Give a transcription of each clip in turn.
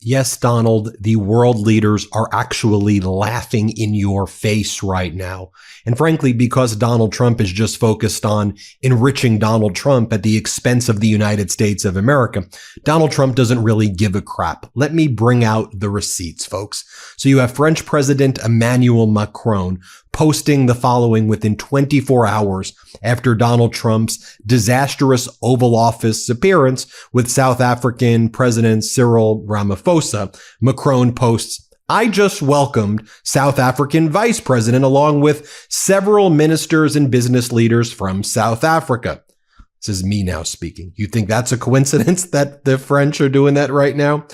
Yes, Donald, the world leaders are actually laughing in your face right now. And frankly, because Donald Trump is just focused on enriching Donald Trump at the expense of the United States of America, Donald Trump doesn't really give a crap. Let me bring out the receipts, folks. So you have French President Emmanuel Macron posting the following within 24 hours after Donald Trump's disastrous Oval Office appearance with South African President Cyril Ramaphosa. Macron posts, "I just welcomed South African Vice President along with several ministers and business leaders from South Africa." This is me now speaking. You think that's a coincidence that the French are doing that right now?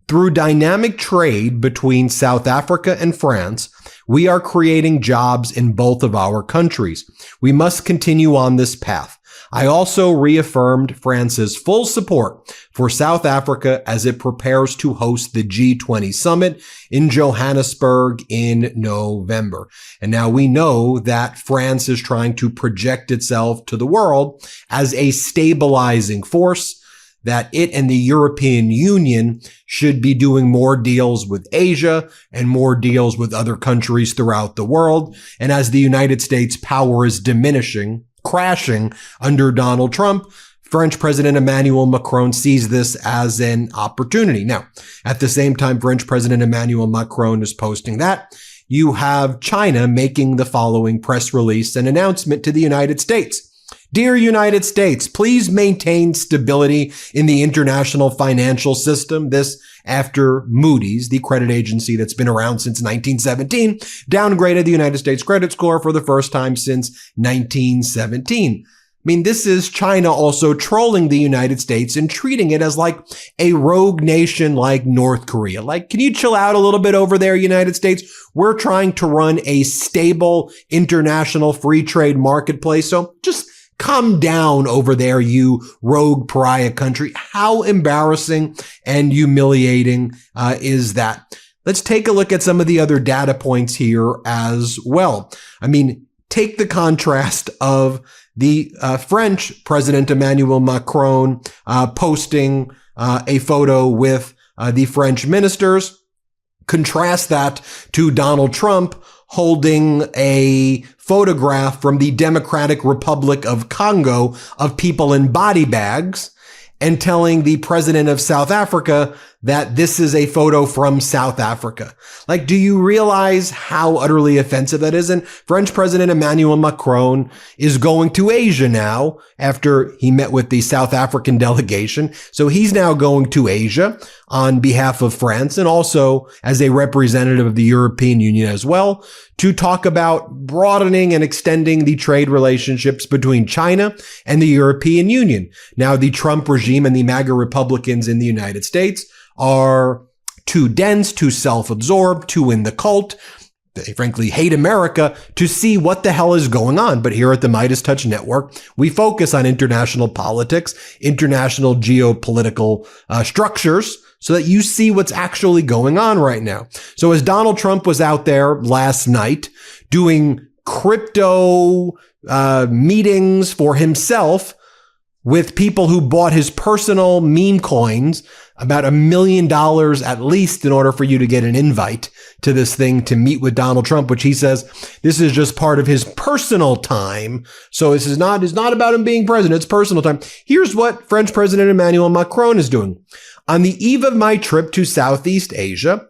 Through dynamic trade between South Africa and France, we are creating jobs in both of our countries. We must continue on this path. I also reaffirmed France's full support for South Africa as it prepares to host the G20 summit in Johannesburg in November. And now we know that France is trying to project itself to the world as a stabilizing force, that it and the European Union should be doing more deals with Asia and more deals with other countries throughout the world. And as the United States power is diminishing, crashing under Donald Trump, French President Emmanuel Macron sees this as an opportunity. Now, at the same time, French President Emmanuel Macron is posting that, you have China making the following press release and announcement to the United States. Dear United States, please maintain stability in the international financial system. This after Moody's, the credit agency that's been around since 1917, downgraded the United States credit score for the first time since 1917. I mean, this is China also trolling the United States and treating it as like a rogue nation like North Korea. Like, can you chill out a little bit over there, United States? We're trying to run a stable international free trade marketplace. So just calm down over there, you rogue pariah country. How embarrassing and humiliating is that? Let's take a look at some of the other data points here as well. I mean, take the contrast of the French President Emmanuel Macron posting a photo with the French ministers. Contrast that to Donald Trump holding a photograph from the Democratic Republic of Congo of people in body bags and telling the president of South Africa that this is a photo from South Africa. Like, do you realize how utterly offensive that is? And French President Emmanuel Macron is going to Asia now after he met with the South African delegation. So he's now going to Asia on behalf of France and also as a representative of the European Union as well to talk about broadening and extending the trade relationships between China and the European Union. Now, the Trump regime and the MAGA Republicans in the United States are too dense, too self-absorbed, too in the cult. They frankly hate America to see what the hell is going on. But here at the MeidasTouch Network, we focus on international politics, international geopolitical structures, so that you see what's actually going on right now. So as Donald Trump was out there last night doing crypto meetings for himself with people who bought his personal meme coins, about $1 million at least in order for you to get an invite to this thing to meet with Donald Trump, which he says this is just part of his personal time. So this is not about him being president. It's personal time. Here's what French President Emmanuel Macron is doing. On the eve of my trip to Southeast Asia,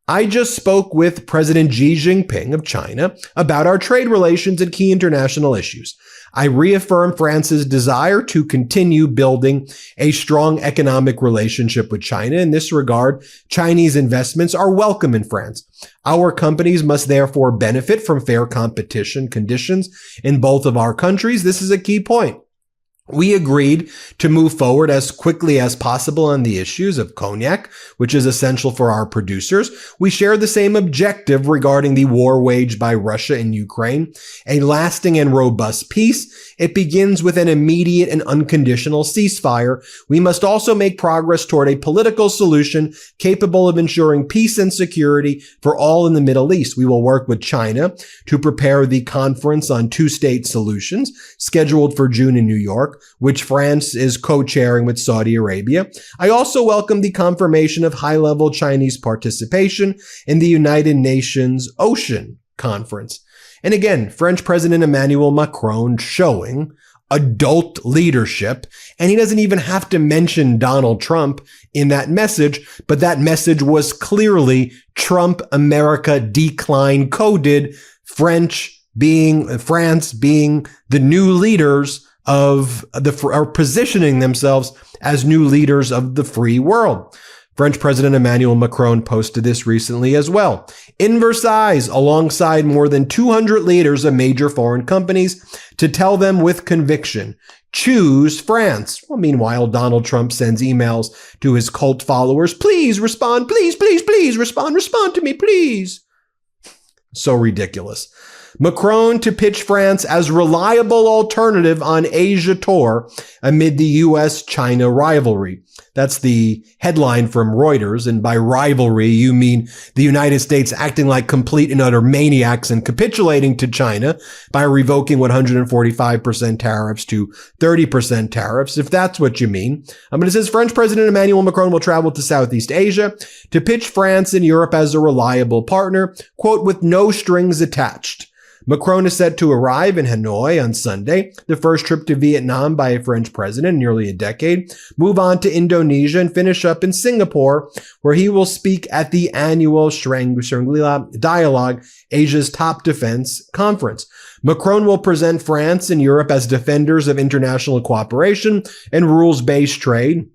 I just spoke with President Xi Jinping of China about our trade relations and key international issues. I reaffirm France's desire to continue building a strong economic relationship with China. In this regard, Chinese investments are welcome in France. Our companies must therefore benefit from fair competition conditions in both of our countries. This is a key point. We agreed to move forward as quickly as possible on the issues of cognac, which is essential for our producers. We share the same objective regarding the war waged by Russia in Ukraine, a lasting and robust peace. It begins with an immediate and unconditional ceasefire. We must also make progress toward a political solution capable of ensuring peace and security for all in the Middle East. We will work with China to prepare the conference on two-state solutions scheduled for June in New York. network, which France is co-chairing with Saudi Arabia. I also welcome the confirmation of high-level Chinese participation in the United Nations Ocean Conference. And again, French President Emmanuel Macron showing adult leadership, and he doesn't even have to mention Donald Trump in that message, but that message was clearly Trump America decline coded, France being the new leaders of or positioning themselves as new leaders of the free world. French President Emmanuel Macron posted this recently as well. In Versailles, alongside more than 200 leaders of major foreign companies to tell them with conviction, choose France. Well, meanwhile, Donald Trump sends emails to his cult followers. Please respond. Please, please, please respond. Respond to me, please. So ridiculous. Macron to pitch France as reliable alternative on Asia tour amid the U.S.-China rivalry. That's the headline from Reuters. And by rivalry, you mean the United States acting like complete and utter maniacs and capitulating to China by revoking 145% tariffs to 30% tariffs, if that's what you mean. But it says French President Emmanuel Macron will travel to Southeast Asia to pitch France and Europe as a reliable partner, quote, with no strings attached. Macron is set to arrive in Hanoi on Sunday, the first trip to Vietnam by a French president in nearly a decade, move on to Indonesia, and finish up in Singapore, where he will speak at the annual Shangri-La Dialogue, Asia's top defense conference. Macron will present France and Europe as defenders of international cooperation and rules-based trade,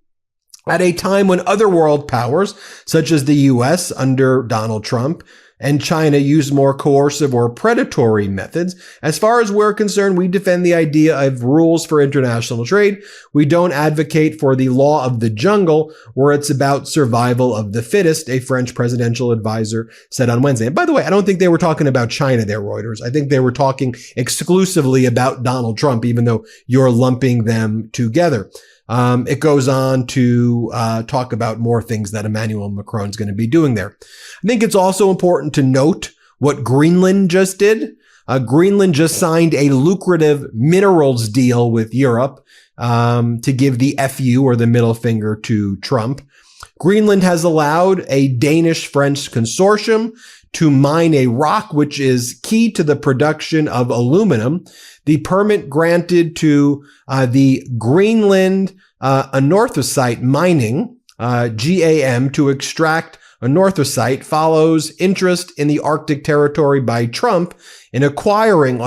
at a time when other world powers, such as the U.S. under Donald Trump, and China use more coercive or predatory methods. As far as we're concerned, we defend the idea of rules for international trade. We don't advocate for the law of the jungle, where it's about survival of the fittest, a French presidential advisor said on Wednesday. And by the way, I don't think they were talking about China there, Reuters. I think they were talking exclusively about Donald Trump, even though you're lumping them together. It goes on to talk about more things that Emmanuel Macron is going to be doing there. I think it's also important to note what Greenland just did. Greenland just signed a lucrative minerals deal with Europe to give the FU or the middle finger to Trump. Greenland has allowed a Danish-French consortium to mine a rock which is key to the production of aluminum. The permit granted to the Greenland anorthosite mining, GAM, to extract anorthosite follows interest in the Arctic territory by Trump in acquiring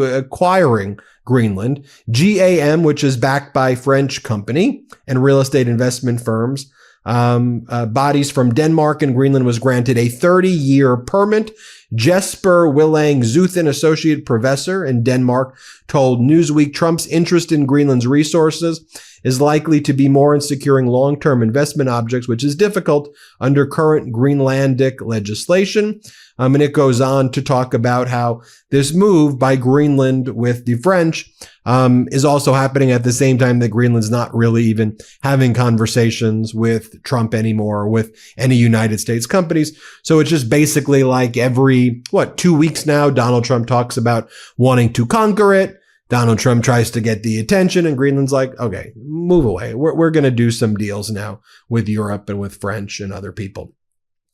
acquiring Greenland. GAM, which is backed by French company and real estate investment firms, bodies from Denmark and Greenland, was granted a 30-year permit. Jesper Willang Zuthen, associate professor in Denmark, told Newsweek Trump's interest in Greenland's resources is likely to be more in securing long-term investment objects, which is difficult under current Greenlandic legislation. And it goes on to talk about how this move by Greenland with the French is also happening at the same time that Greenland's not really even having conversations with Trump anymore or with any United States companies. So it's just basically like every, 2 weeks now, Donald Trump talks about wanting to conquer it. Donald Trump tries to get the attention, and Greenland's like, okay, move away. We're going to do some deals now with Europe and with French and other people.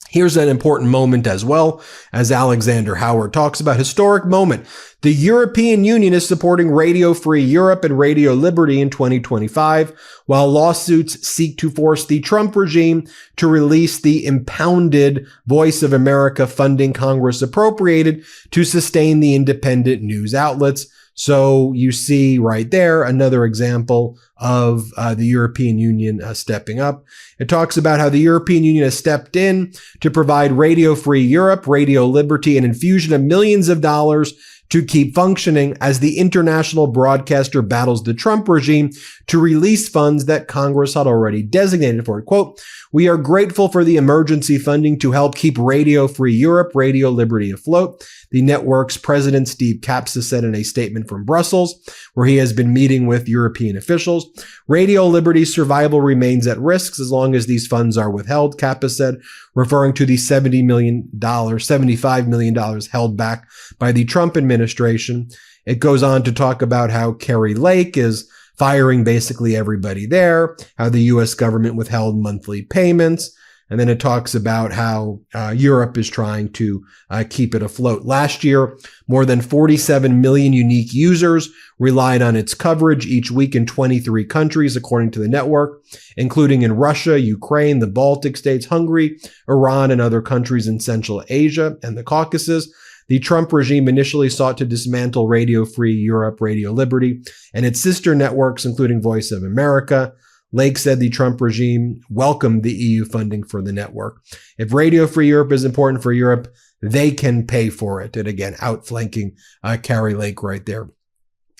Here's an important moment as well, as Alexander Howard talks about. Historic moment. The European Union is supporting Radio Free Europe and Radio Liberty in 2025, while lawsuits seek to force the Trump regime to release the impounded Voice of America funding Congress appropriated to sustain the independent news outlets. So you see right there another example of the European Union stepping up. It talks about how the European Union has stepped in to provide Radio Free Europe, Radio Liberty, an infusion of millions of dollars to keep functioning as the international broadcaster battles the Trump regime to release funds that Congress had already designated for it. Quote, "We are grateful for the emergency funding to help keep Radio Free Europe, Radio Liberty afloat," the network's president Steve Capsis said in a statement from Brussels, where he has been meeting with European officials. schools. Radio liberty's survival remains at risk as long as these funds are withheld, Kappa said, referring to the $75 million held back by the Trump administration. It goes on to talk about how Kerry Lake is firing basically everybody there, how the U.S. government withheld monthly payments. And then it talks about how Europe is trying to keep it afloat. Last year, more than 47 million unique users relied on its coverage each week in 23 countries, according to the network, including in Russia, Ukraine, the Baltic states, Hungary, Iran, and other countries in Central Asia and the Caucasus. The Trump regime initially sought to dismantle Radio Free Europe, Radio Liberty, and its sister networks, including Voice of America. Lake said the Trump regime welcomed the EU funding for the network. If Radio Free Europe is important for Europe, they can pay for it. And again, outflanking Kerry Lake right there.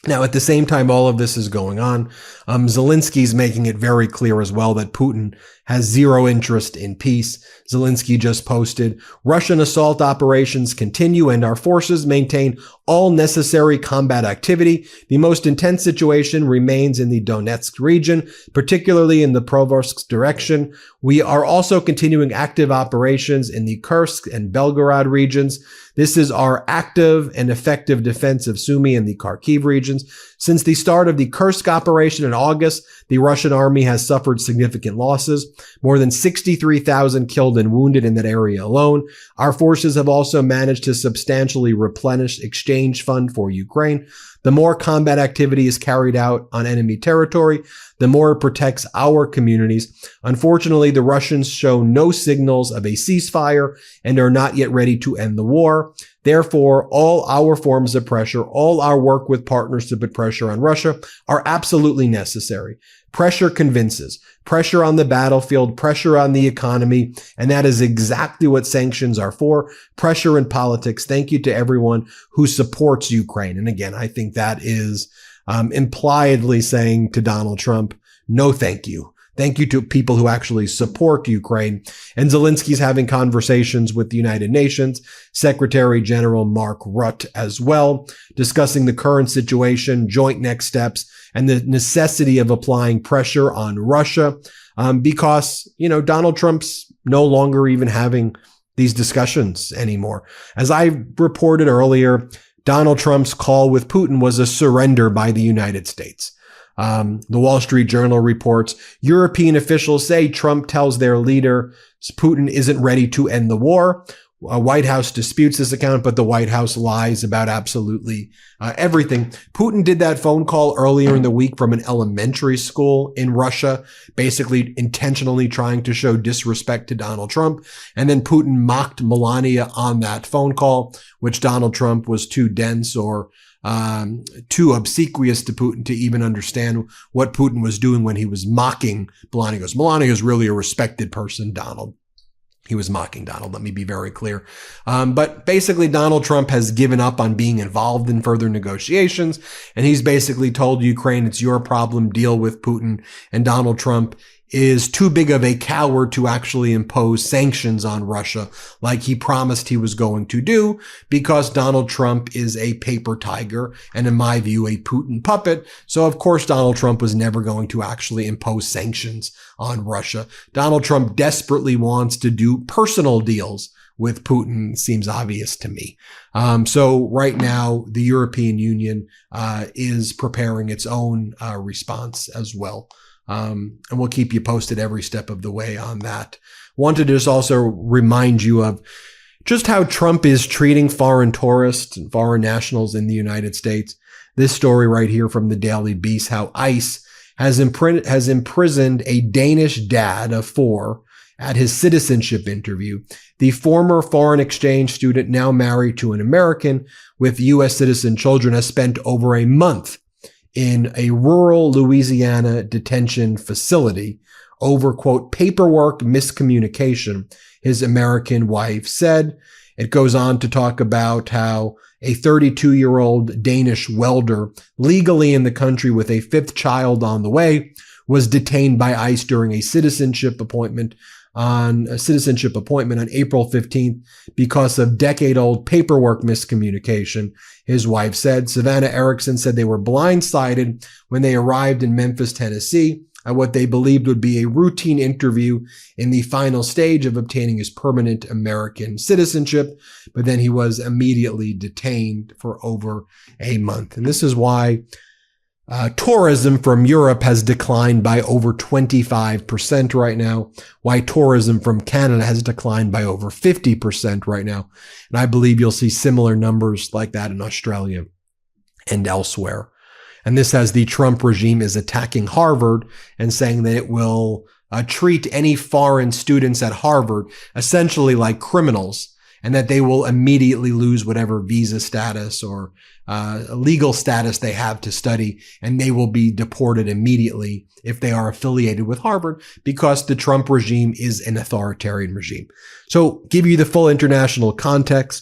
Now, at the same time, all of this is going on. Zelensky's making it very clear as well that Putin has zero interest in peace. Zelensky just posted, Russian assault operations continue and our forces maintain all necessary combat activity. The most intense situation remains in the Donetsk region, particularly in the Provorsk direction. We are also continuing active operations in the Kursk and Belgorod regions. This is our active and effective defense of Sumy and the Kharkiv regions. Since the start of the Kursk operation in August, the Russian army has suffered significant losses, more than 63,000 killed and wounded in that area alone. Our forces have also managed to substantially replenish exchange fund for Ukraine. The more combat activity is carried out on enemy territory, the more it protects our communities. Unfortunately, the Russians show no signals of a ceasefire and are not yet ready to end the war. Therefore, all our forms of pressure, all our work with partners to put pressure on Russia are absolutely necessary. Pressure convinces. Pressure on the battlefield, pressure on the economy, and that is exactly what sanctions are for. Pressure in politics. Thank you to everyone who supports Ukraine. And again, I think that is impliedly saying to Donald Trump, no thank you. Thank you to people who actually support Ukraine. And Zelensky's having conversations with the United Nations, Secretary General Mark Rutte as well, discussing the current situation, joint next steps, and the necessity of applying pressure on Russia because, Donald Trump's no longer even having these discussions anymore. As I reported earlier, Donald Trump's call with Putin was a surrender by the United States. The Wall Street Journal reports European officials say Trump tells their leader Putin isn't ready to end the war. White House disputes this account, but the White House lies about absolutely everything. Putin did that phone call earlier in the week from an elementary school in Russia, basically intentionally trying to show disrespect to Donald Trump. And then Putin mocked Melania on that phone call, which Donald Trump was too dense or too obsequious to Putin to even understand what Putin was doing when he was mocking Melania. He goes, Melania is really a respected person, Donald. He was mocking Donald. Let me be very clear. But basically, Donald Trump has given up on being involved in further negotiations. And he's basically told Ukraine, it's your problem, deal with Putin. And Donald Trump is too big of a coward to actually impose sanctions on Russia like he promised he was going to do, because Donald Trump is a paper tiger and, in my view, a Putin puppet. So, of course, Donald Trump was never going to actually impose sanctions on Russia. Donald Trump desperately wants to do personal deals with Putin, seems obvious to me. So right now, the European Union is preparing its own response as well. And we'll keep you posted every step of the way on that. Wanted to just also remind you of just how Trump is treating foreign tourists and foreign nationals in the United States. This story right here from the Daily Beast, how ICE has imprisoned a Danish dad of 4 at his citizenship interview. The former foreign exchange student, now married to an American with U.S. citizen children, has spent over a month in a rural Louisiana detention facility over, quote, paperwork miscommunication, his American wife said. It goes on to talk about how a 32-year-old Danish welder, legally in the country with a 5th child on the way, was detained by ICE during a citizenship appointment. on a citizenship appointment on April 15th because of decade-old paperwork miscommunication, his wife said. Savannah Erickson said they were blindsided when they arrived in Memphis, Tennessee, at what they believed would be a routine interview in the final stage of obtaining his permanent American citizenship, but then he was immediately detained for over a month. And this is why tourism from Europe has declined by over 25% right now, why tourism from Canada has declined by over 50% right now. And I believe you'll see similar numbers like that in Australia and elsewhere. And this as the Trump regime is attacking Harvard and saying that it will treat any foreign students at Harvard essentially like criminals, and that they will immediately lose whatever visa status or legal status they have to study, and they will be deported immediately if they are affiliated with Harvard, because the Trump regime is an authoritarian regime. So give you the full international context.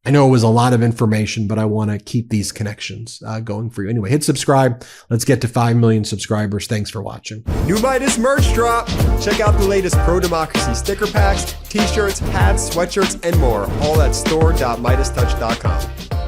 I know it was a lot of information, but I want to keep these connections going for you. Anyway, hit subscribe. Let's get to 5 million subscribers. Thanks for watching. New Meidas merch drop. Check out the latest pro-democracy sticker packs, t-shirts, hats, sweatshirts, and more. All at store.MeidasTouch.com.